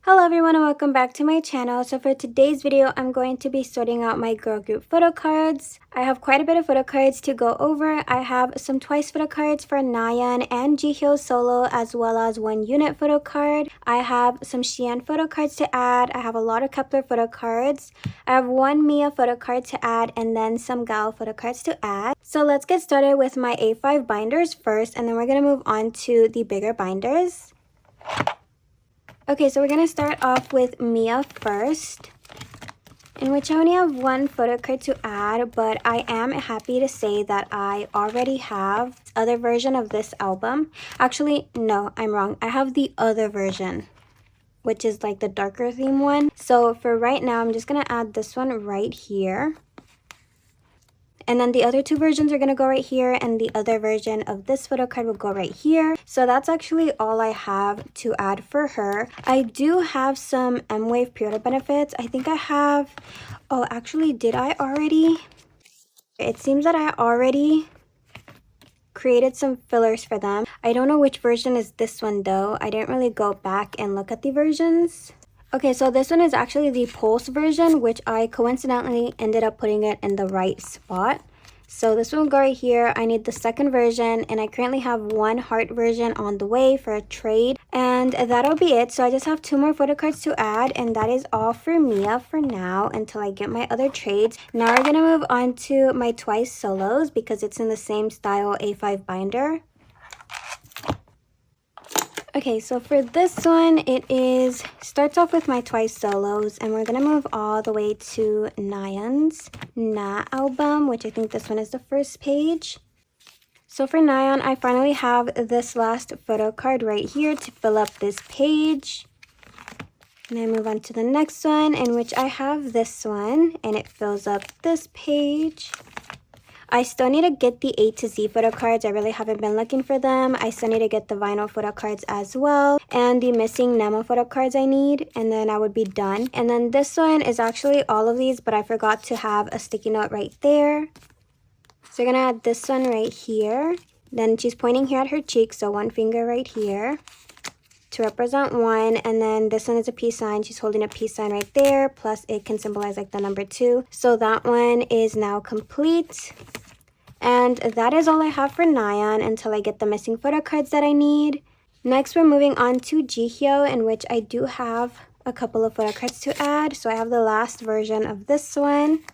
Hello everyone and welcome back to my channel. So for today's video, I'm going to be sorting out my girl group photo cards. I have quite a bit of photo cards to go over. I have some twice photo cards for Nayeon and Jihyo solo, as well as one unit photo card. I have some Shein photo cards to add. I have a lot of kep1er photo cards. I have one Mia photo card to add and then some gal photo cards to add. So let's get started with my A5 binders first, and then we're going to move on to the bigger binders. Okay, so we're going to start off with Mia first, in which I only have one photo card to add, but I am happy to say that I already have the other version of this album. Actually, no, I'm wrong. I have the other version, which is like the darker theme one. So for right now, I'm just going to add this one right here. And then the other two versions are going to go right here, and the other version of this photo card will go right here. So that's actually all I have to add for her. I do have some M-Wave pre-order benefits. I think I have... Oh, actually, did I already? It seems that I already created some fillers for them. I don't know which version is this one, though. I didn't really go back and look at the versions. Okay, so this one is actually the Pulse version, which I coincidentally ended up putting it in the right spot. So this one will go right here. I need the second version, and I currently have one heart version on the way for a trade. And that'll be it. So I just have two more photo cards to add, and that is all for Mia for now until I get my other trades. Now we're going to move on to my twice solos because it's in the same style A5 binder. Okay, so for this one, it starts off with my twice solos, and we're going to move all the way to Nayeon's Na album, which I think this one is the first page. So for Nayeon, I finally have this last photo card right here to fill up this page. And I move on to the next one, in which I have this one, and it fills up this page. I still need to get the A to Z photo cards. I really haven't been looking for them. I still need to get the vinyl photo cards as well, and the missing Nemo photo cards I need, and then I would be done. And then this one is actually all of these, but I forgot to have a sticky note right there. So we're gonna add this one right here. Then she's pointing here at her cheek, so one finger right here to represent one, and then this one is a peace sign. She's holding a peace sign right there, plus it can symbolize like the number 2. So that one is now complete. And that is all I have for Nayeon until I get the missing photo cards that I need. Next, we're moving on to Jihyo, in which I do have a couple of photo cards to add. So I have the last version of this one.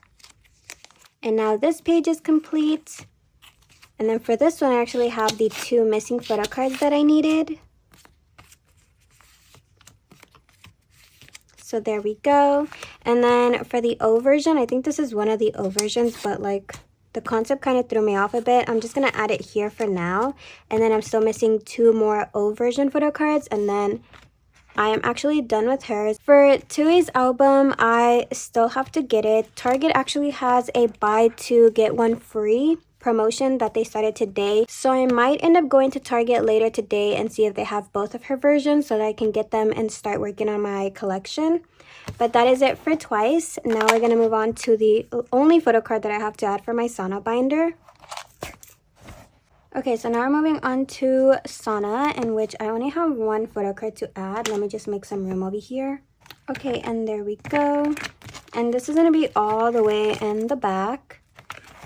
And now this page is complete. And then for this one, I actually have the 2 missing photo cards that I needed. So there we go. And then for the O version, I think this is one of the O versions, but like the concept kind of threw me off a bit. I'm just going to add it here for now. And then I'm still missing 2 more O version photo cards, and then I am actually done with hers. For Tui's album, I still have to get it. Target actually has a buy 2 get 1 free promotion that they started today, so I might end up going to Target later today and see if they have both of her versions so that I can get them and start working on my collection. But that is it for twice. Now we're going to move on to the only photo card that I have to add for my Sana binder. Okay, so now we're moving on to Sana, in which I only have one photo card to add. Let me just make some room over here. Okay, and there we go. And this is going to be all the way in the back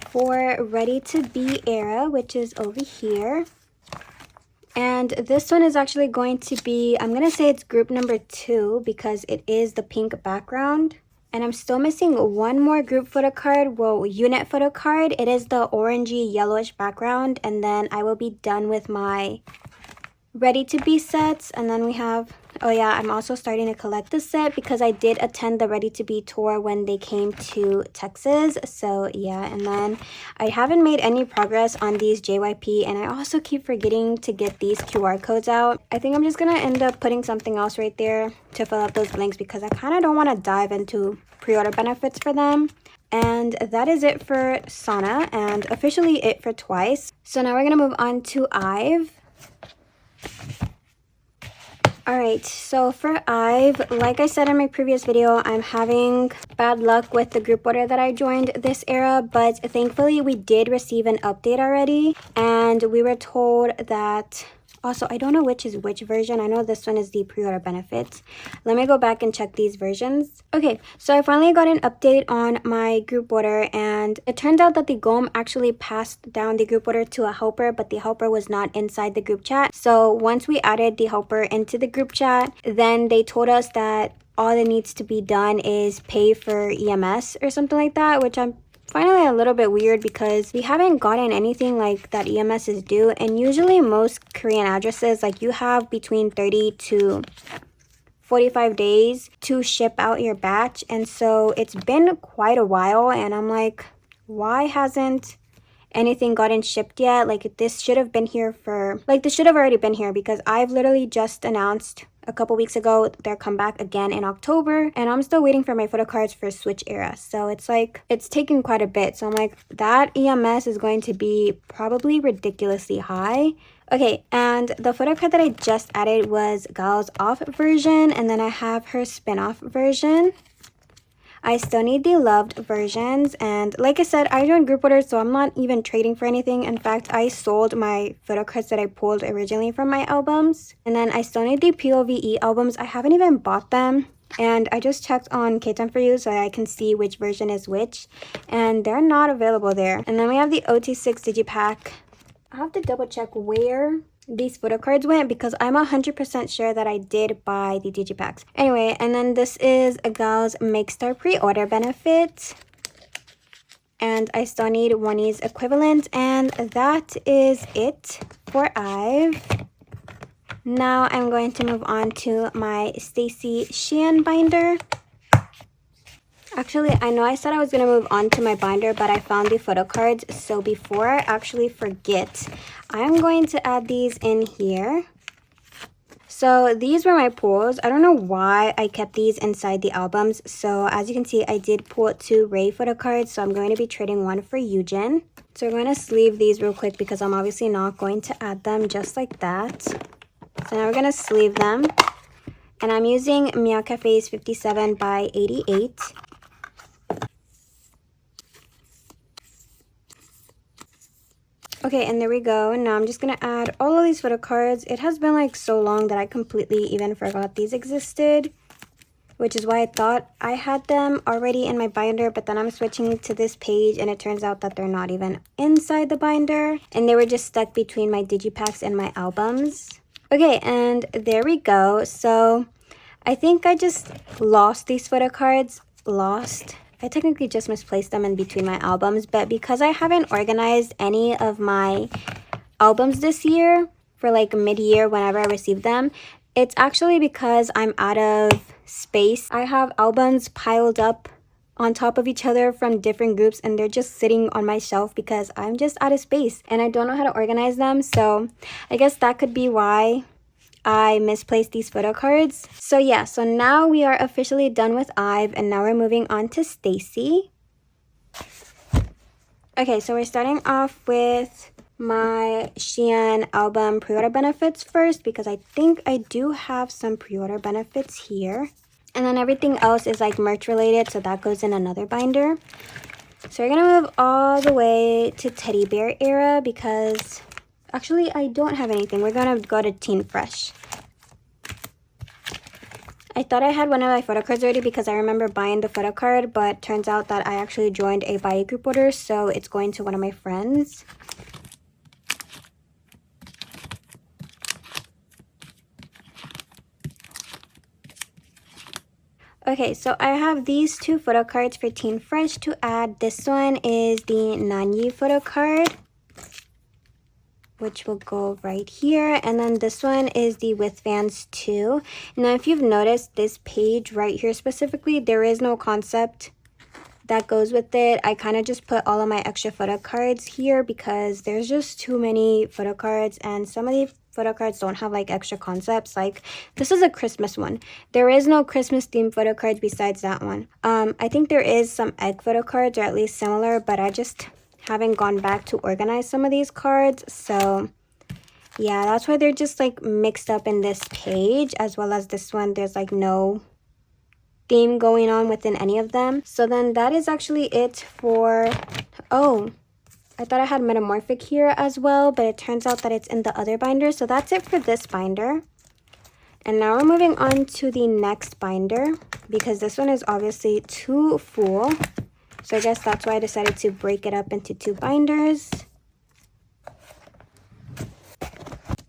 for Ready to Be era, which is over here. And this one is actually going to be, I'm going to say it's group number 2 because it is the pink background. And I'm still missing one more group photo card, well, unit photo card. It is the orangey yellowish background, and then I will be done with my Ready to Be sets. And then we have, oh yeah, I'm also starting to collect this set because I did attend the Ready to Be tour when they came to Texas. So yeah, and then I haven't made any progress on these JYP, and I also keep forgetting to get these QR codes out. I think I'm just gonna end up putting something else right there to fill up those blanks because I kind of don't want to dive into pre-order benefits for them. And that is it for Sana, and officially it for twice. So now we're gonna move on to IVE. Alright, so for IVE, like I said in my previous video, I'm having bad luck with the group order that I joined this era, but thankfully we did receive an update already, and we were told that Also, I don't know which is which version. I know this one is the pre-order benefits. Let me go back and check these versions. Okay, so I finally got an update on my group order, and it turns out that the GOM actually passed down the group order to a helper, but the helper was not inside the group chat. So once we added the helper into the group chat, then they told us that all that needs to be done is pay for EMS or something like that, which I'm finally a little bit weird because we haven't gotten anything like that EMS is due, and usually most Korean addresses, like, you have between 30 to 45 days to ship out your batch. And so it's been quite a while, and I'm like, why hasn't anything gotten shipped yet? Like, this should have been here for, like, this should have already been here, because I've literally just announced a couple weeks ago their comeback again in October, and I'm still waiting for my photo cards for Switch era. So it's like, it's taking quite a bit. So I'm like, that EMS is going to be probably ridiculously high. Okay, and the photo card that I just added was Gal's off version, and then I have her spin-off version. I still need the loved versions, and like I said, I joined group orders, so I'm not even trading for anything. In fact, I sold my photo cards that I pulled originally from my albums. And then I still need the POVE albums. I haven't even bought them, and I just checked on kep1er so I can see which version is which, and they're not available there. And then we have the OT6 digipack. I have to double check where these photo cards went, because I'm 100% sure that I did buy the digipacks. Anyway, and then this is a Gal's Makestar pre-order benefit, and I still need One's equivalent, and that is it for IVE. Now I'm going to move on to my stayc Shein binder. Actually, I know I said I was going to move on to my binder, but I found the photo cards. So before I actually forget, I'm going to add these in here. So these were my pulls. I don't know why I kept these inside the albums. So as you can see, I did pull 2 Ray photo cards. So I'm going to be trading one for Yujin. So we're going to sleeve these real quick because I'm obviously not going to add them just like that. So now we're going to sleeve them. And I'm using Meow Cafe's 57 by 88. Okay, and there we go. Now I'm just going to add all of these photo cards. It has been like so long that I completely even forgot these existed, which is why I thought I had them already in my binder, but then I'm switching to this page and it turns out that they're not even inside the binder, and they were just stuck between my digipacks and my albums. Okay, and there we go. So I think I just lost these photo cards. I technically just misplaced them in between my albums, but because I haven't organized any of my albums this year for like mid-year whenever I receive them, it's actually because I'm out of space. I have albums piled up on top of each other from different groups, and they're just sitting on my shelf because I'm just out of space and I don't know how to organize them. So I guess that could be why I misplaced these photo cards. So yeah, so now we are officially done with IVE, and now we're moving on to stayc. Okay, so we're starting off with my Shein album pre-order benefits first, because I think I do have some pre-order benefits here. And then everything else is like merch related, so that goes in another binder. So we're gonna move all the way to teddy bear era, because actually I don't have anything. We're gonna go to Teen Fresh. I thought I had one of my photo cards already because I remember buying the photo card, but turns out that I actually joined a buy group order, so it's going to one of my friends. Okay, so I have these 2 photo cards for Teen Fresh to add. This one is the Nanyi photo card, which will go right here, and then this one is the With Fans 2. Now if you've noticed, this page right here specifically, there is no concept that goes with it. I kind of just put all of my extra photo cards here because there's just too many photo cards, and some of the photo cards don't have like extra concepts. Like this is a Christmas one. There is no Christmas themed photo cards besides that one. I think there is some egg photo cards, or at least similar, but I just haven't gone back to organize some of these cards. So yeah, that's why they're just like mixed up in this page, as well as this one. There's like no theme going on within any of them. So then that is actually it for, oh, I thought I had Metamorphic here as well, but it turns out that it's in the other binder. So that's it for this binder. And now we're moving on to the next binder because this one is obviously too full. So I guess that's why I decided to break it up into 2 binders.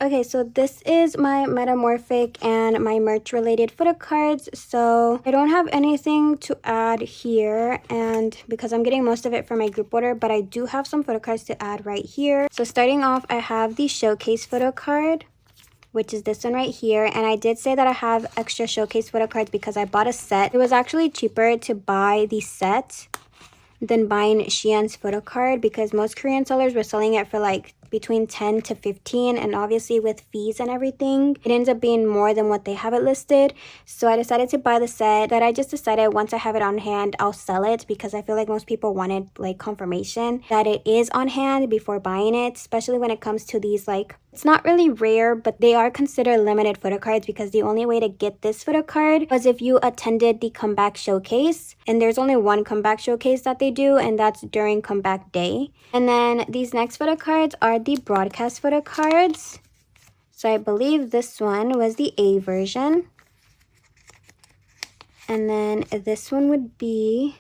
Okay, so this is my Metamorphic and my merch related photo cards. So I don't have anything to add here, and because I'm getting most of it from my group order, but I do have some photo cards to add right here. So starting off, I have the showcase photo card, which is this one right here. And I did say that I have extra showcase photo cards because I bought a set. It was actually cheaper to buy the set than buying Shein's photo card because most Korean sellers were selling it for like between 10 to 15, and obviously with fees and everything it ends up being more than what they have it listed. So I decided to buy the set. That I just decided once I have it on hand I'll sell it because I feel like most people wanted like confirmation that it is on hand before buying it, especially when it comes to these, like, it's not really rare, but they are considered limited photo cards because the only way to get this photo card was if you attended the comeback showcase, and there's only one comeback showcase that they do, and that's during comeback day. And then these next photo cards are the broadcast photo cards. So I believe this one was the A version, and then this one would be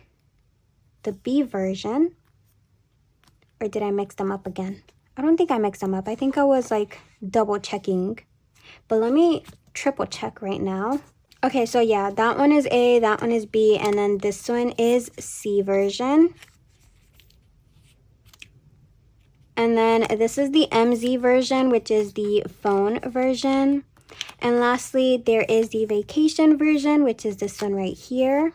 the B version. Or did I mix them up again? I don't think I mixed them up. I think I was like double checking, but let me triple check right now. Okay, so yeah, that one is A, that one is B, and then this one is C version. And then this is the MZ version, which is the phone version. And lastly, there is the vacation version, which is this one right here.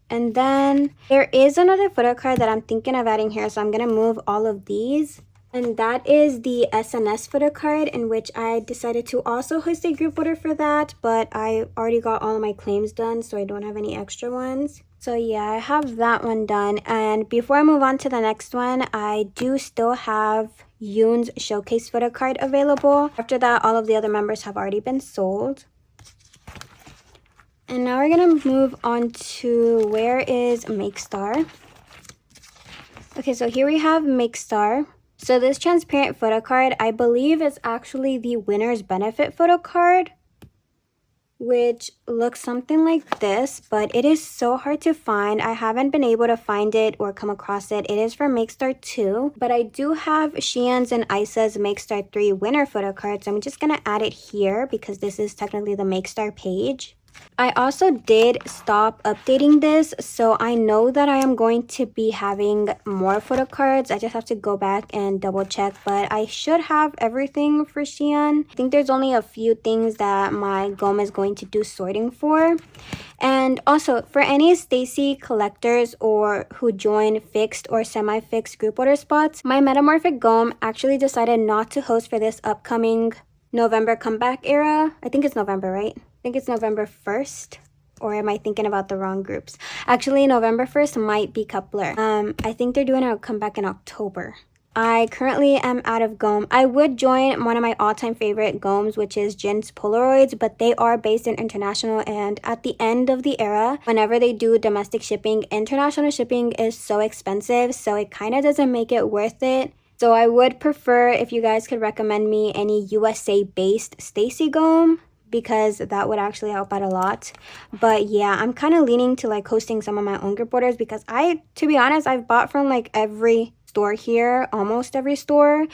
And then there is another photo card that I'm thinking of adding here, so I'm going to move all of these. And that is the SNS photo card, in which I decided to also host a group order for that, but I already got all of my claims done, so I don't have any extra ones. So yeah, I have that one done. And before I move on to the next one, I do still have Yoon's showcase photo card available. After that, all of the other members have already been sold. And now we're gonna move on to where is Makestar. Okay, so here we have Makestar. So this transparent photo card, I believe, is actually the winner's benefit photo card, which looks something like this, but it is so hard to find. I haven't been able to find it or come across it. It is from Makestar 2, but I do have Shein's and Isa's Makestar 3 winner photo cards. I'm just gonna add it here because this is technically the Makestar page. I also did stop updating this, so I know that I am going to be having more photo cards. I just have to go back and double check, but I should have everything for Shein. I think there's only a few things that my GOM is going to do sorting for. And also, for any stayc collectors or who join fixed or semi-fixed group order spots, my Metamorphic GOM actually decided not to host for this upcoming November comeback era. I think it's November, right? I think it's November 1st, or am I thinking about the wrong groups? Actually, November 1st might be kep1er. I think they're doing a comeback in October. I currently am out of GOM. I would join one of my all-time favorite GOMs, which is Jin's Polaroids, but they are based in international, and at the end of the era, whenever they do domestic shipping, international shipping is so expensive, so it kind of doesn't make it worth it. So I would prefer if you guys could recommend me any USA-based stayc GOM, because that would actually help out a lot. But yeah, I'm kind of leaning to like hosting some of my own group orders because to be honest, I've bought from like every store here, almost every store.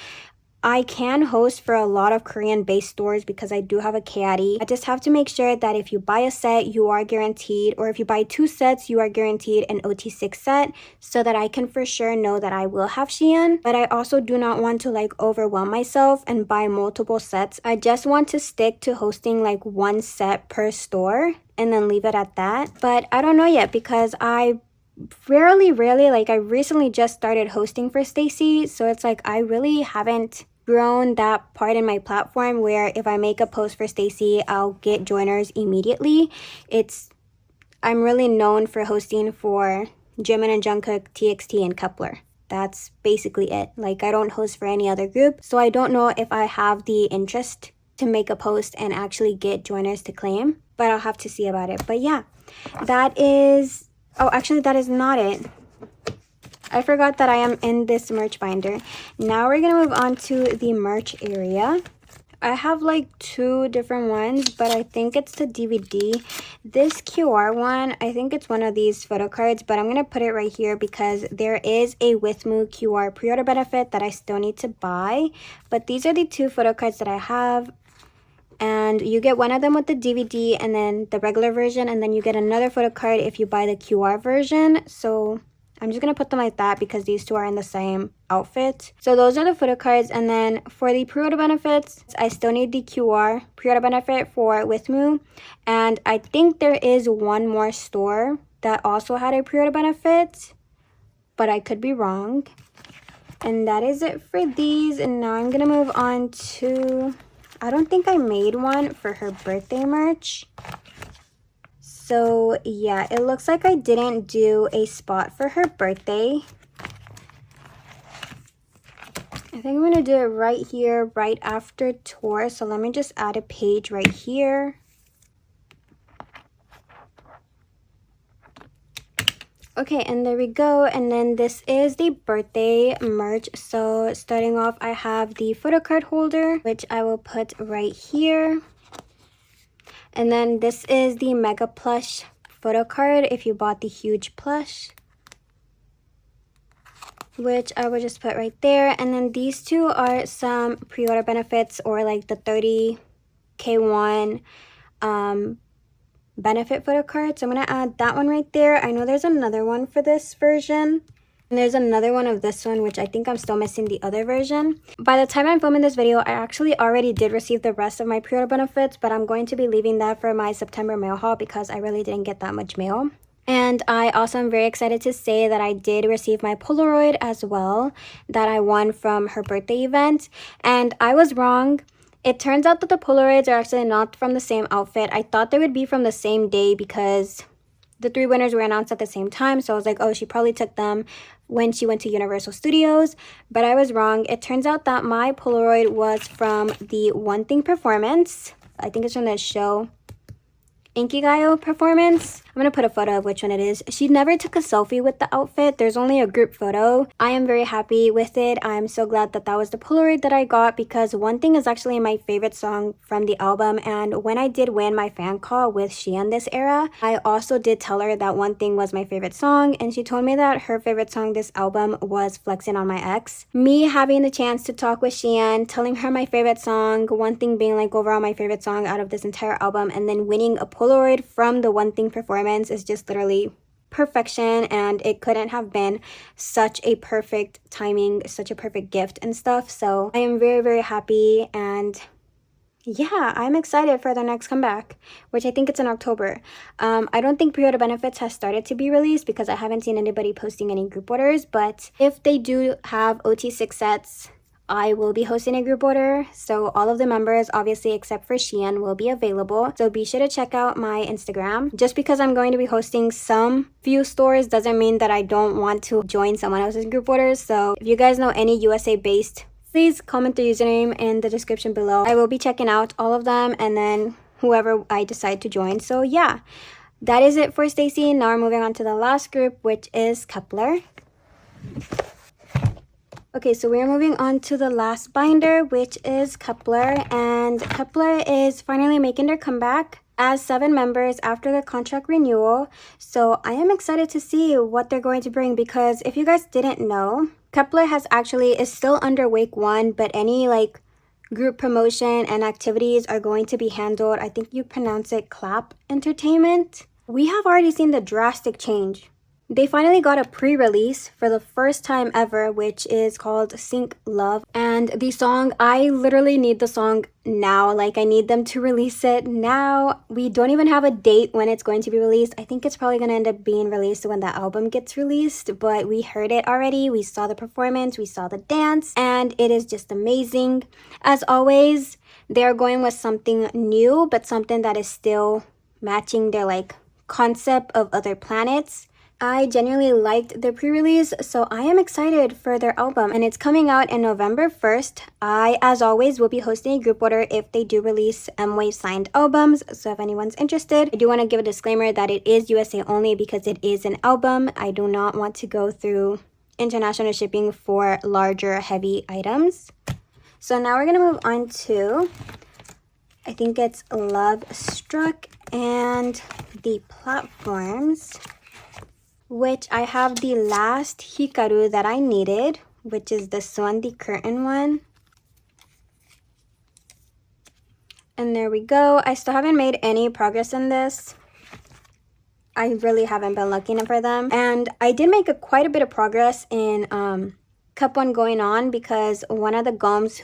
I can host for a lot of Korean-based stores because I do have a caddy. I just have to make sure that if you buy a set, you are guaranteed, or if you buy 2 sets, you are guaranteed an OT6 set, so that I can for sure know that I will have Shein. But I also do not want to like overwhelm myself and buy multiple sets. I just want to stick to hosting like 1 set per store and then leave it at that. But I don't know yet because I rarely, like I recently just started hosting for stayc, so it's like I really haven't grown that part in my platform where if I make a post for stayc, I'll get joiners immediately. I'm really known for hosting for Jimin and Jungkook, TXT, and kep1er. That's basically it. Like, I don't host for any other group, so I don't know if I have the interest to make a post and actually get joiners to claim, but I'll have to see about it. But yeah, that is... Oh, actually, that is not it. I forgot that I am in this merch binder. Now we're gonna move on to the merch area. I have like 2 different ones, but I think it's the DVD. This QR one, I think it's one of these photo cards, but I'm going to put it right here because there is a Withmoo QR pre-order benefit that I still need to buy. But these are the 2 photo cards that I have. And you get one of them with the DVD and then the regular version, and then you get another photo card if you buy the QR version. So I'm just going to put them like that because these 2 are in the same outfit. So those are the photo cards. And then for the pre-order benefits, I still need the QR pre-order benefit for Withmoo. And I think there is one more store that also had a pre-order benefit, but I could be wrong. And that is it for these. And now I'm going to move on to, I don't think I made one for her birthday merch. So yeah, it looks like I didn't do a spot for her birthday. I think I'm going to do it right here, right after tour. So let me just add a page right here. Okay, and there we go. And then this is the birthday merch. So starting off, I have the photo card holder, which I will put right here. And then this is the Mega Plush photo card if you bought the huge plush, which I will just put right there. And then these 2 are some pre-order benefits, or like the 30 kep1er benefit photo card. So I'm going to add that one right there. I know there's another one for this version. And there's another one of this one, which I think I'm still missing the other version. By the time I'm filming this video, I actually already did receive the rest of my pre-order benefits, but I'm going to be leaving that for my September mail haul because I really didn't get that much mail. And I also am very excited to say that I did receive my Polaroid as well that I won from her birthday event. And I was wrong. It turns out that the Polaroids are actually not from the same outfit. I thought they would be from the same day because the 3 winners were announced at the same time. So I was like, oh, she probably took them when she went to Universal Studios. But I was wrong. It turns out that my Polaroid was from the One Thing performance. I think it's from the show Inkigayo performance. I'm going to put a photo of which one it is. She never took a selfie with the outfit. There's only a group photo. I am very happy with it. I'm so glad that that was the Polaroid that I got because One Thing is actually my favorite song from the album. And when I did win my fan call with Shein this era, I also did tell her that One Thing was my favorite song. And she told me that her favorite song this album was Flexin' on My Ex. Me having the chance to talk with Shein, telling her my favorite song, One Thing being like overall my favorite song out of this entire album, and then winning a Polaroid from the One Thing performance is just literally perfection, and it couldn't have been such a perfect timing, such a perfect gift and stuff. So I am very, very happy, and yeah, I'm excited for their next comeback, which I think it's in October. I don't think pre-order benefits has started to be released because I haven't seen anybody posting any group orders, but if they do have OT6 sets, I will be hosting a group order, so all of the members, obviously except for Shein, will be available. So be sure to check out my Instagram. Just because I'm going to be hosting some few stores doesn't mean that I don't want to join someone else's group orders. So if you guys know any USA based, please comment the username in the description below. I will be checking out all of them and then whoever I decide to join. So yeah, that is it for Stacy. Now we're moving on to the last group, which is kep1er. Okay, so we're moving on to the last binder, which is kep1er, and kep1er is finally making their comeback as 7 members after their contract renewal. So I am excited to see what they're going to bring because if you guys didn't know, kep1er is still under Wake 1, but any like group promotion and activities are going to be handled, I think you pronounce it Clap Entertainment. We have already seen the drastic change. They finally got a pre-release for the first time ever, which is called Sync Love. And the song, I literally need the song now. Like, I need them to release it now. We don't even have a date when it's going to be released. I think it's probably going to end up being released when the album gets released. But we heard it already. We saw the performance. We saw the dance. And it is just amazing. As always, they're going with something new, but something that is still matching their, like, concept of other planets. I genuinely liked the pre-release, so I am excited for their album, and it's coming out in November 1st. I, as always, will be hosting a group order if they do release M-Wave signed albums, so if anyone's interested. I do want to give a disclaimer that it is USA only because it is an album. I do not want to go through international shipping for larger, heavy items. So now we're gonna move on to, I think it's Love Struck and the platforms, which I have the last hikaru that I needed, which is this one, the curtain one. And there we go. I still haven't made any progress in this. I really haven't been looking for them. And I did make quite a bit of progress in kep1er going on, because one of the goms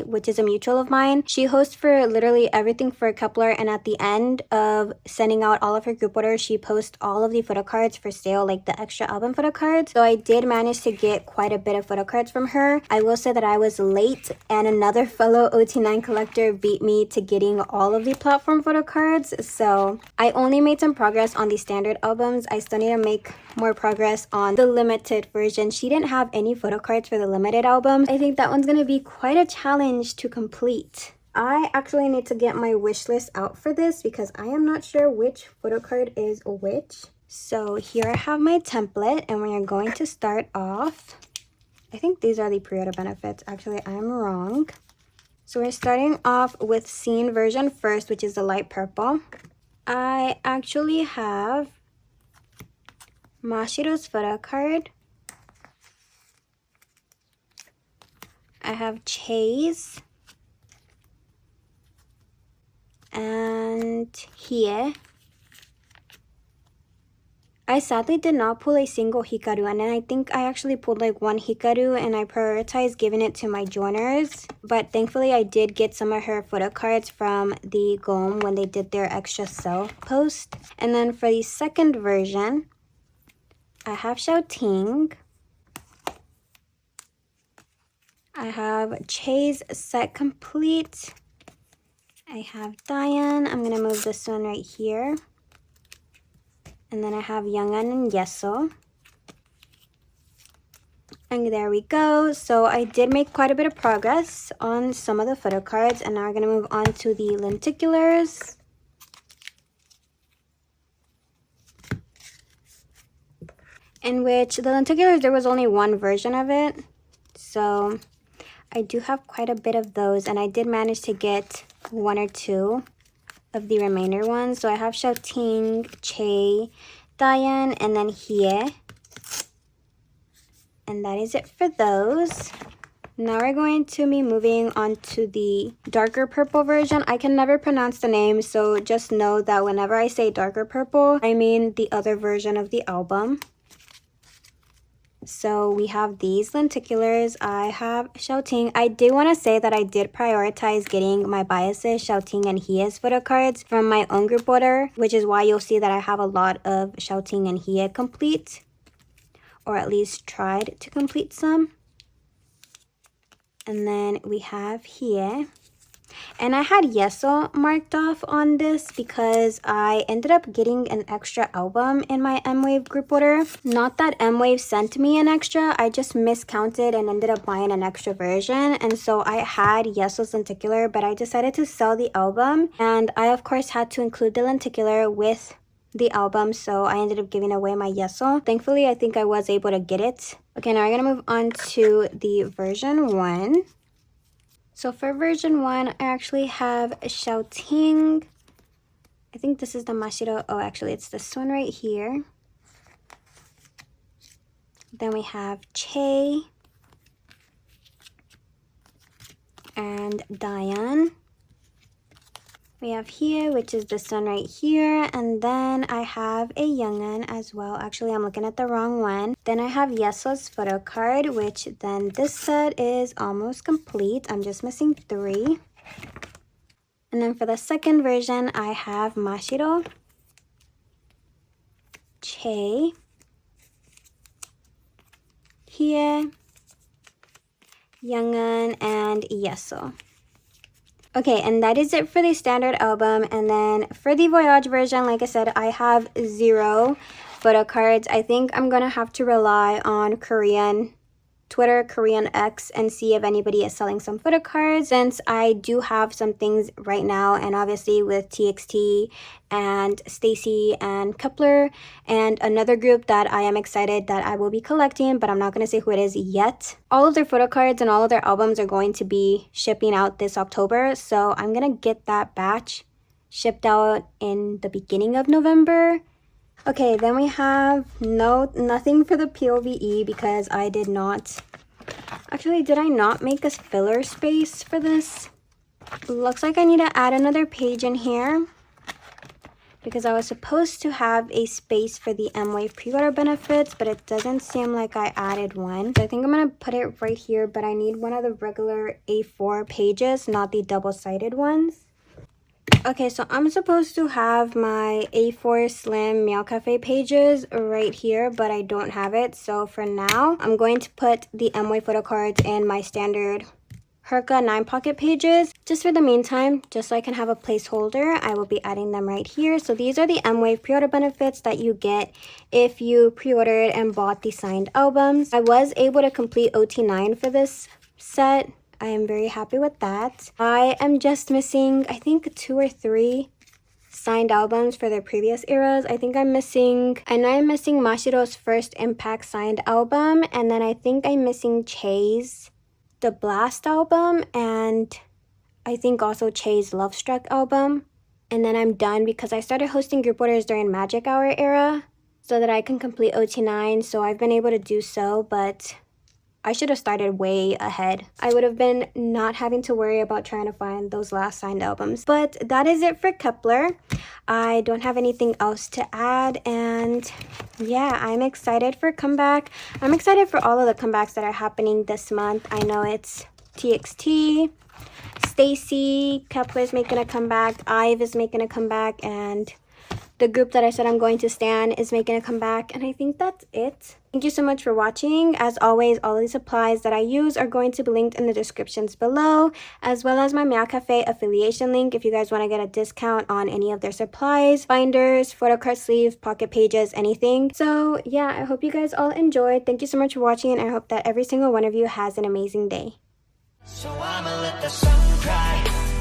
which is a mutual of mine, she hosts for literally everything for kep1er, and at the end of sending out all of her group orders, she posts all of the photo cards for sale, like the extra album photo cards. So I did manage to get quite a bit of photo cards from her. I will say that I was late, and another fellow OT9 collector beat me to getting all of the platform photo cards. So I only made some progress on the standard albums. I still need to make more progress on the limited version. She didn't have any photo cards for the limited album. I think that one's gonna be quite a challenge to complete. I actually need to get my wish list out for this, because I am not sure which photo card is which. So here I have my template, and we are going to start off. I think these are the pre-order benefits. Actually, I'm wrong. So we're starting off with scene version first, which is the light purple. I actually have Mashiro's photo card. I have Chase and Hie. I sadly did not pull a single hikaru, and then I think I actually pulled like one hikaru, and I prioritized giving it to my joiners. But thankfully I did get some of her photo cards from the GOM when they did their extra sale post. And then for the second version, I have Xiaoting. I have Chase set complete. I have Diane. I'm gonna move this one right here. And then I have Youngan and Yeso. And there we go. So I did make quite a bit of progress on some of the photo cards, and now we're gonna move on to the lenticulars. In which the lenticulars, there was only one version of it. So I do have quite a bit of those, and I did manage to get one or two of the remainder ones. So I have Xiaoting, Che, Diane, and then Hie. And that is it for those. Now we're going to be moving on to the darker purple version. I can never pronounce the name, so just know that whenever I say darker purple, I mean the other version of the album. So we have these lenticulars. I have Xiaoting. I did want to say that I did prioritize getting my biases, Xiaoting and Hie's photo cards from my own group order, which is why you'll see that I have a lot of Xiaoting and Hie complete, or at least tried to complete some. And then we have Hie. And I had Yeso marked off on this because I ended up getting an extra album in my M-Wave group order. Not that M-Wave sent me an extra, I just miscounted and ended up buying an extra version. And so I had Yeso's lenticular, but I decided to sell the album. And I, of course, had to include the lenticular with the album, so I ended up giving away my Yeso. Thankfully, I think I was able to get it. Okay, now we're gonna move on to the version 1. So for version 1, I actually have Xiaoting. I think this is the Mashiro. Oh, actually, it's this one right here. Then we have Che and Diane. We have here, which is this one right here. And then I have a Youngan as well. Actually, I'm looking at the wrong one. Then I have Yeso's photo card, which then this set is almost complete. I'm just missing 3. And then for the second version, I have Mashiro, Che, Hie, Youngan, and Yeso. Okay, and that is it for the standard album. And then for the Voyage version, like I said, I have 0 photo cards. I think I'm gonna have to rely on Korean Twitter, Korean X, and see if anybody is selling some photo cards, since I do have some things right now, and obviously with TXT and stayc and kep1er and another group that I am excited that I will be collecting, but I'm not going to say who it is yet. All of their photo cards and all of their albums are going to be shipping out this October, so I'm going to get that batch shipped out in the beginning of November. Okay, then we have nothing for the POVE because I did not... Actually, did I not make a filler space for this? Looks like I need to add another page in here because I was supposed to have a space for the M-Wave pre-order benefits, but it doesn't seem like I added one. So I think I'm going to put it right here, but I need one of the regular A4 pages, not the double-sided ones. Okay, so I'm supposed to have my A4 Slim Meow Cafe pages right here, but I don't have it. So for now, I'm going to put the M-Wave photo cards in my standard Herka 9 pocket pages. Just for the meantime, just so I can have a placeholder, I will be adding them right here. So these are the M-Wave pre-order benefits that you get if you pre-ordered and bought the signed albums. I was able to complete OT9 for this set. I am very happy with that. I am just missing, I think, 2 or 3 signed albums for their previous eras. I know I'm missing Mashiro's First Impact signed album, and then I think I'm missing Che's The Blast album, and I think also Che's Love Struck album. And then I'm done because I started hosting group orders during Magic Hour era so that I can complete OT9, so I've been able to do so, but I should have started way ahead. I would have been not having to worry about trying to find those last signed albums. But that is it for kep1er. I don't have anything else to add, and yeah, I'm excited for comeback. I'm excited for all of the comebacks that are happening this month. I know it's TXT, stayc, kep1er is making a comeback, IVE is making a comeback, and the group that I said I'm going to stand is making a comeback, and I think that's it. Thank you so much for watching. As always, all the supplies that I use are going to be linked in the descriptions below, as well as my Meow Cafe affiliation link if you guys want to get a discount on any of their supplies, binders, photo card sleeves, pocket pages, anything. So yeah, I hope you guys all enjoyed. Thank you so much for watching, and I hope that every single one of you has an amazing day. So I'ma let the sun cry.